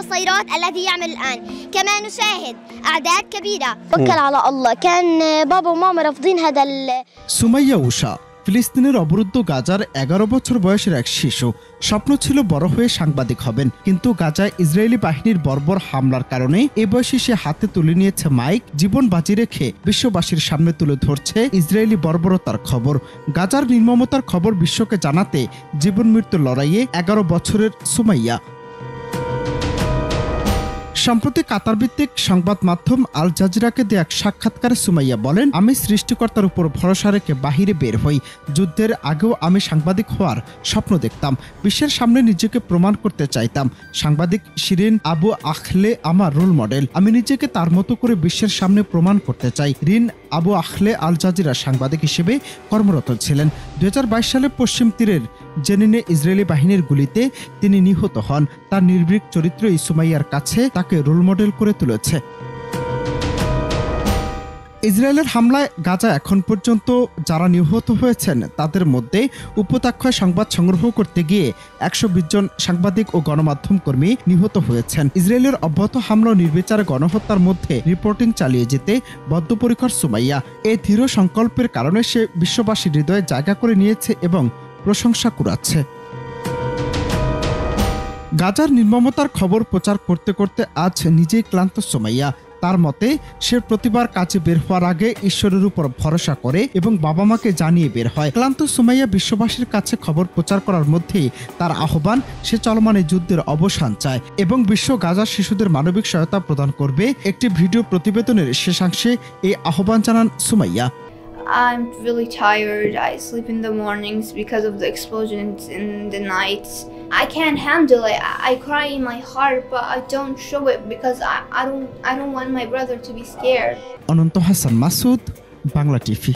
الصيرات الذي يعمل الآن. كما نشاهد أعداد كبيرة. توكل على الله. كان بابا وماما رافضين هذا সুমাইয়া উষা ফিলিস্তিনের অবরুদ্ধ গাজার 11 বছর বয়সের এক শিশু। স্বপ্ন ছিল বড় হয়ে সাংবাদিক হবেন, কিন্তু গাজায় ইসরায়েলি বাহিনীর বর্বর হামলার কারণে এ বয়সে সে হাতে তুলে নিয়েছে মাইক, জীবন বাজি রেখে বিশ্ববাসীর সামনে তুলে ধরছে ইসরায়েলি বর্বরতার খবর। গাজার নির্মমতার খবর বিশ্বকে জানাতে জীবন মৃত্যুর লড়াইয়ে 11 বছরের সুমাইয়া। সম্প্রতি কাতার ভিত্তিক সংবাদ মাধ্যম আল জাজিরাকে দেয়া এক সাক্ষাৎকারে সুমাইয়া বলেন, আমি সৃষ্টিকর্তার উপর ভরসা রেখে বাহিরে বের হই। যুদ্ধের আগেও আমি সাংবাদিক হওয়ার স্বপ্ন দেখতাম, বিশ্বের সামনে নিজেকে প্রমাণ করতে চাইতাম। সাংবাদিক শিরিন আবু আখলে আমার রোল মডেল, আমি নিজেকে তার মতো করে বিশ্বের সামনে প্রমাণ করতে চাই। রিন আবু আখলে আল জাজিরা সাংবাদিক হিসেবে কর্মরত ছিলেন। 2022 সালে পশ্চিম তীরের জেনিনে ইসরায়েলি বাহিনীর গুলিতে তিনি নিহত হন। তার নির্ভীক চরিত্র এই সুমাইয়ার কাছে তাকে রোল মডেল করে তুলেছে। ইসরায়েলের হামলায় গাজা এখন পর্যন্ত যারা নিহত হয়েছেন তাদের মধ্যে উপত্যকায় সংবাদ সংগ্রহ করতে গিয়ে 120 জন সাংবাদিক ও গণমাধ্যম কর্মী নিহত হয়েছেন। ইসরায়েলের অব্যাহত হামলা ও নির্বিচার গণহত্যার মধ্যে রিপোর্টিং চালিয়ে যেতে বদ্ধপরিকর সুমাইয়া। এই দৃঢ় সংকল্পের কারণে সে বিশ্ববাসীর হৃদয়ে জায়গা করে নিয়েছে এবং প্রশংসা কুড়াচ্ছে। গাজার নির্মমতার খবর প্রচার করতে করতে আজ নিজেই ক্লান্ত সুমাইয়া। তার মতে সে প্রতিবার কাজে বের হওয়ার আগে ঈশ্বরের উপর ভরসা করে এবং বাবা মাকে জানিয়ে বের হয়। ক্লান্ত সুমাইয়া বিশ্ববাসীর কাছে খবর প্রচার করার মধ্যেই তার আহ্বান, সে চলমান এই যুদ্ধের অবসান চায় এবং বিশ্ব গাজার শিশুদের মানবিক সহায়তা প্রদান করবে। একটি ভিডিও প্রতিবেদনের শেষাংশে এই আহ্বান জানান Sumaiya. I'm really tired. I sleep in the mornings because of the explosions in the nights. I can't handle it. I cry in my heart, but I don't show it because I don't want my brother to be scared. Ananta Hasan Masud, Bangla TV.